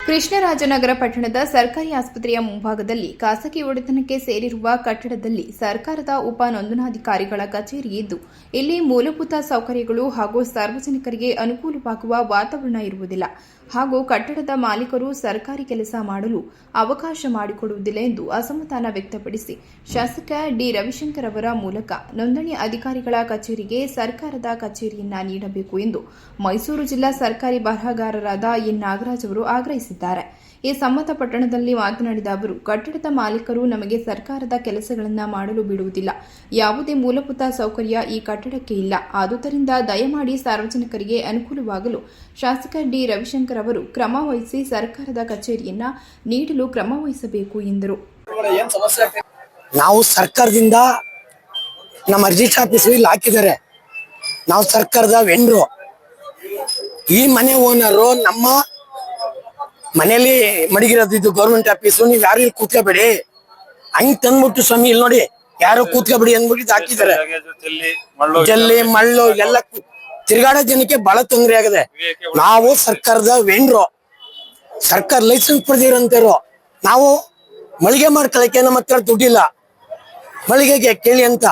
ಕೃಷ್ಣರಾಜನಗರ ಪಟ್ಟಣದ ಸರ್ಕಾರಿ ಆಸ್ಪತ್ರೆಯ ಮುಂಭಾಗದಲ್ಲಿ ಖಾಸಗಿ ಒಡೆತನಕ್ಕೆ ಸೇರಿರುವ ಕಟ್ಟಡದಲ್ಲಿ ಸರ್ಕಾರದ ಉಪ ನೋಂದಣಾಧಿಕಾರಿಗಳ ಕಚೇರಿ ಇದ್ದು, ಇಲ್ಲಿ ಮೂಲಭೂತ ಸೌಕರ್ಯಗಳು ಹಾಗೂ ಸಾರ್ವಜನಿಕರಿಗೆ ಅನುಕೂಲವಾಗುವ ವಾತಾವರಣ ಇರುವುದಿಲ್ಲ ಹಾಗೂ ಕಟ್ಟಡದ ಮಾಲೀಕರು ಸರ್ಕಾರಿ ಕೆಲಸ ಮಾಡಲು ಅವಕಾಶ ಮಾಡಿಕೊಡುವುದಿಲ್ಲ ಎಂದು ಅಸಮಾಧಾನ ವ್ಯಕ್ತಪಡಿಸಿ ಶಾಸಕ ಡಿ ರವಿಶಂಕರ್ ಅವರ ಮೂಲಕ ನೋಂದಣಿ ಅಧಿಕಾರಿಗಳ ಕಚೇರಿಗೆ ಸರ್ಕಾರದ ಕಚೇರಿಯನ್ನ ನೀಡಬೇಕು ಎಂದು ಮೈಸೂರು ಜಿಲ್ಲಾ ಸರ್ಕಾರಿ ಬರಹಗಾರರಾದ ಎನ್ ನಾಗರಾಜ್ ಅವರು ಆಗ್ರಹಿಸಿದ್ದಾರೆ. ಈ ಸಂಬಂಧ ಪಟ್ಟಣದಲ್ಲಿ ಮಾತನಾಡಿದ ಅವರು, ಕಟ್ಟಡದ ಮಾಲೀಕರು ನಮಗೆ ಸರ್ಕಾರದ ಕೆಲಸಗಳನ್ನು ಮಾಡಲು ಬಿಡುವುದಿಲ್ಲ. ಯಾವುದೇ ಮೂಲಭೂತ ಸೌಕರ್ಯ ಈ ಕಟ್ಟಡಕ್ಕೆ ಇಲ್ಲ. ಆದುದರಿಂದ ದಯಮಾಡಿ ಸಾರ್ವಜನಿಕರಿಗೆ ಅನುಕೂಲವಾಗಲು ಶಾಸಕ ಡಿ ರವಿಶಂಕರ್ ಅವರು ಕ್ರಮ ವಹಿಸಿ ಸರ್ಕಾರದ ಕಚೇರಿಯನ್ನ ನೀಡಲು ಕ್ರಮ ವಹಿಸಬೇಕು ಎಂದರು. ನಾವು ಸರ್ಕಾರದಿಂದ ನಮ್ಮ ರಿಜಿಸ್ಟರ್ ಆಫೀಸ್ ಇಲ್ಲಿ ಹಾಕಿದ್ದಾರೆ. ನಾವು ಸರ್ಕಾರದ ವೆಂಡ್ರು. ಈ ಮನೆ ಓನರು ನಮ್ಮ ಮನೆಯಲ್ಲಿ ಮಡಗಿರೋದು. ಇದು ಗೌರ್ಮೆಂಟ್ ಆಫೀಸು, ನೀವ್ ಯಾರು ಇಲ್ಲಿ ಕೂತ್ಕೋಬೇಡಿ ಹಂಗ್ ತಂದ್ಬಿಟ್ಟು ಸ್ವಾಮಿ ಇಲ್ಲಿ ನೋಡಿ ಯಾರು ಕೂತ್ಕೋಬೇಡಿ ಅಂದ್ಬಿಟ್ಟು ಹಾಕಿದ್ದಾರೆ. ಜಲ್ಲಿ ಮಳ್ಳು ಎಲ್ಲ ತಿರ್ಗಾಡೋ ಜನಕ್ಕೆ ಬಹಳ ತೊಂದರೆ ಆಗಿದೆ. ನಾವು ಸರ್ಕಾರದ ವೆಂಡ್ರು, ಸರ್ಕಾರ ಲೈಸೆನ್ಸ್ ಪಡೆದಿರೋಂತರು. ನಾವು ಮಳಿಗೆ ಮಾಡ್ಕೊಳಕ್ಕೆ ನಮ್ಮ ಹತ್ರ ದುಡ್ಡಿಲ್ಲ. ಮಳಿಗೆಗೆ ಕೇಳಿ ಅಂತ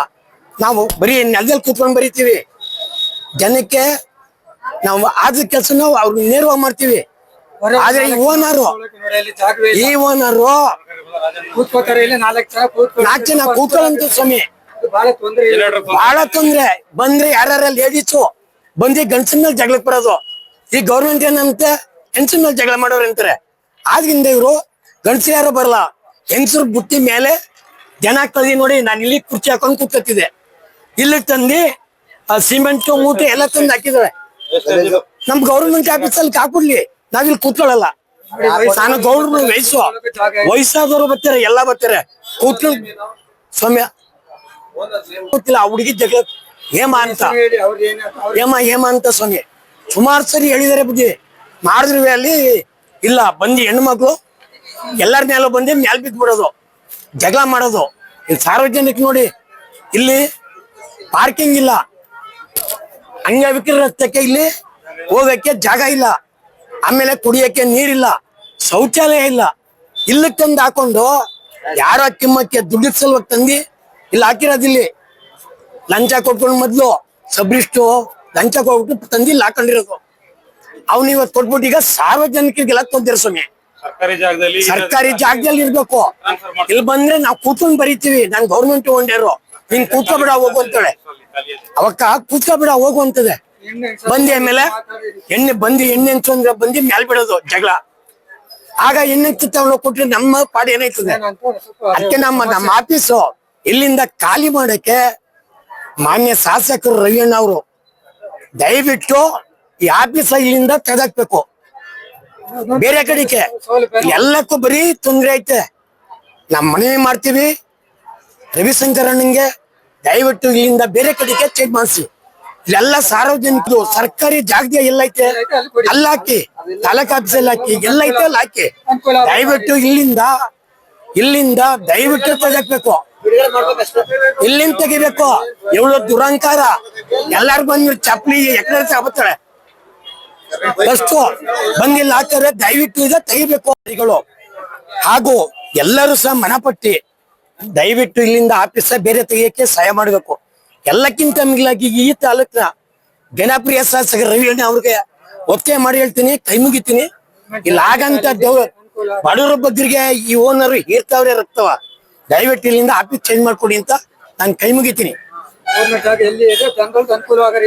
ನಾವು ಬರೀ ನೆಲದಲ್ಲಿ ಕೂತ್ಕೊಂಡು ಬರೀತೀವಿ. ಜನಕ್ಕೆ ನಾವು ಆದ ಕೆಲಸ ನಾವು ಅವ್ರು ನೇರವಾಗಿ ಮಾಡ್ತೀವಿ. ಆದ್ರೆ ಈ ಓನರು ನಾಲ್ಕು ಜನ ಕೂತ್ಕೊಳ್ಳಂತ ಸ್ವಾಮಿ ಬಹಳ ತೊಂದ್ರೆ. ಬಂದ್ರೆ ಯಾರ ಲೇಡೀಸು ಬಂದು ಗಂಡಸಿನ ಮೇಲೆ ಜಗಳಕ್ಕೆ ಬರೋದು. ಈ ಗೌರ್ಮೆಂಟ್ ಏನಂತೆ ಹೆಂಗಸಿನ ಮೇಲೆ ಜಗಳ ಮಾಡೋರು ಅಂತಾರೆ. ಆದ್ರಿಂದ ಇವರು ಗಂಡಸರು ಯಾರು ಬರಲ್ಲ, ಹೆಂಗಸರು ಬುಟ್ಟಿ ಮೇಲೆ ಜನ ಕಳ್ದಿ ನೋಡಿ. ನಾನು ಇಲ್ಲಿ ಕುರ್ಚಿ ಹಾಕೊಂಡು ಕೂತ್ಕೊತಿದ್ದೆ. ಇಲ್ಲಿ ತಂದು ಸಿಮೆಂಟ್ ಮೂಟೆ ಎಲ್ಲ ತಂದು ಹಾಕಿದಾರೆ. ನಮ್ ಗೌರ್ಮೆಂಟ್ ಆಫೀಸಲ್ಲಿ ಹಾಕ್ಬಿಡ್ಲಿ, ನಾವಿಲ್ಲಿ ಕೂತ್ಕೊಳ್ಳಲ್ಲ. ನಾನು ಗೌರ್ಮೆಂಟ್ ವಯಸ್ಸಾದವರು ಬರ್ತಾರೆ, ಎಲ್ಲ ಬರ್ತಾರೆ. ಕೂತ್ಕೊಂಡು ಸೌಮ್ಯ ಗೊತ್ತಿಲ್ಲ ಆ ಹುಡುಗಿ ಜಗಳ ಹೇಮ ಅಂತ ಸ್ವಾಮಿ ಸುಮಾರು ಸರಿ ಹೇಳಿದಾರೆ. ಬುದ್ಧಿ ಮಾಡಿದ್ವಿ ಅಲ್ಲಿ ಇಲ್ಲ. ಬಂದು ಹೆಣ್ಣು ಮಕ್ಳು ಎಲ್ಲರ ಮೇಲೂ ಬಂದು ಮೇಲ್ ಬಿದ್ದು ಬಿಡೋದು, ಜಗಳ ಮಾಡೋದು. ಇಲ್ಲಿ ಸಾರ್ವಜನಿಕ ನೋಡಿ, ಇಲ್ಲಿ ಪಾರ್ಕಿಂಗ್ ಇಲ್ಲ, ಅಂಗವಿಕಲ ರಸ್ತೆಗೆ ಇಲ್ಲಿ ಹೋಗಕ್ಕೆ ಜಾಗ ಇಲ್ಲ. ಆಮೇಲೆ ಕುಡಿಯಕ್ಕೆ ನೀರಿಲ್ಲ, ಶೌಚಾಲಯ ಇಲ್ಲ. ಇಲ್ಲಿ ತಂದು ಹಾಕೊಂಡು ಯಾರ ಕಿಮ್ಮಕ್ಕೆ ದುಡ್ಡು ಸಲುವಾಗಿ ತಂದು ಇಲ್ಲಿ ಹಾಕಿರೋದಿಲ್ಲಿ. ಲಂಚ ಕೊಟ್ಕೊಂಡು ಮೊದ್ಲು ಸಬ್ರಿಷ್ಟು ಲಂಚ ಕೊಟ್ಬಿಟ್ಟು ತಂದು ಇಲ್ಲಿ ಹಾಕೊಂಡಿರೋದು. ಅವ್ನು ಇವತ್ತು ಕೊಟ್ಬಿಟ್ಟು ಈಗ ಸಾರ್ವಜನಿಕರಿಗೆಲ್ಲ ತೊಂದರೆ ಸ್ವಾಮಿ. ಸರ್ಕಾರಿ ಜಾಗದಲ್ಲಿ ಇರ್ಬೇಕು. ಇಲ್ಲಿ ಬಂದ್ರೆ ನಾವು ಕೂತ್ಕೊಂಡ್ ಬರೀತೀವಿ. ನಾನ್ ಗೌರ್ಮೆಂಟ್ ಹೊಂಡೇರು, ನೀನ್ ಕೂತ್ಕೊಬೇಡ ಹೋಗು ಅಂತೇಳಿ. ಅವಕ್ಕ ಕೂತ್ಕೊಬೇಡ ಹೋಗು ಅಂತದೆ. ಬಂದಿ ಆಮೇಲೆ ಎಣ್ಣೆ ಹಂಚಂದ್ರೆ ಬಂದು ಮ್ಯಾಲ್ ಬಿಡೋದು ಜಗಳ. ಆಗ ಎಣ್ಣೆ ತಗೊಂಡು ಕೊಟ್ರೆ ನಮ್ಮ ಪಾಡಿ ಏನಾಯ್ತದೆ. ಅದಕ್ಕೆ ನಮ್ಮ ಆಫೀಸು ಇಲ್ಲಿಂದ ಖಾಲಿ ಮಾಡಕ್ಕೆ ಮಾನ್ಯ ಶಾಸಕರು ರವಿಯಣ್ಣ ಅವರು ದಯವಿಟ್ಟು ಈ ಆಫೀಸ ಇಲ್ಲಿಂದ ತೆಗೆದಾಕ್ಬೇಕು. ಬೇರೆ ಕಡೆಗೆ ಎಲ್ಲಕ್ಕೂ ಬರೀ ತೊಂದ್ರೆ ಐತೆ. ನಮ್ಮ ಮನವಿ ಮಾಡ್ತೀವಿ ರವಿಶಂಕರ್ ಅಣ್ಣಂಗೆ, ದಯವಿಟ್ಟು ಇಲ್ಲಿಂದ ಬೇರೆ ಕಡೆಗೆ ಚೇಂಜ್ ಮಾಡಿಸಿ. ಇಲ್ಲೆಲ್ಲ ಸಾರ್ವಜನಿಕರು ಸರ್ಕಾರಿ ಜಾಗ ಎಲ್ಲೈತೆ ಅಲ್ಲ ಹಾಕಿ, ತಾಲೂಕ್ ಆಫೀಸಲ್ಲಿ ಹಾಕಿ, ಎಲ್ಲೈತೆ ಅಲ್ಲಿ ಹಾಕಿ. ದಯವಿಟ್ಟು ಇಲ್ಲಿಂದ ದಯವಿಟ್ಟು ತೆಗೆದಾಕ್ಬೇಕು. ಇಲ್ಲಿಂದ ತೆಗಿಬೇಕು. ಇವಳು ದುರಂಕಾರ ಎಲ್ಲಾರು ಬಂದು ಚಪ್ಪಲಿ ಎಕರೆ ತಗೋತಾಳೆ. ಅಷ್ಟು ಬಂದಿಲ್ಲ ಹಾಕಿದ್ರೆ ದಯವಿಟ್ಟು ಇದ ತೆಗಿಬೇಕು. ಹಾಗೂ ಎಲ್ಲರೂ ಸಹ ಮನಪಟ್ಟಿ ದಯವಿಟ್ಟು ಇಲ್ಲಿಂದ ಆಫೀಸ ಬೇರೆ ತೆಗಿಯಕ್ಕೆ ಸಹಾಯ ಮಾಡ್ಬೇಕು. ಎಲ್ಲಕ್ಕಿಂತ ಮಿಗಿಲಾಗಿ ಈ ತಾಲೂಕಿನ ಜನಪ್ರಿಯ ಶಾಸಕ ರವಿಯಣ್ಣ ಅವ್ರಿಗೆ ಒತ್ತಾಯ ಮಾಡಿ ಹೇಳ್ತೀನಿ, ಕೈ ಮುಗಿತೀನಿ. ಇಲ್ಲಿ ಆಗಂತ ಬಡವರ ಬಗ್ಗರಿಗೆ ಈ ಓನರು ಹೀರ್ತಾವ್ರೆ ರಕ್ತವ. ದಯವಿಟ್ಟು ಇಲ್ಲಿಂದ ಆಫೀಸ್ ಚೇಂಜ್ ಮಾಡ್ಕೊಡಿ ಅಂತ ನಾನು ಕೈ ಮುಗಿತೀನಿ.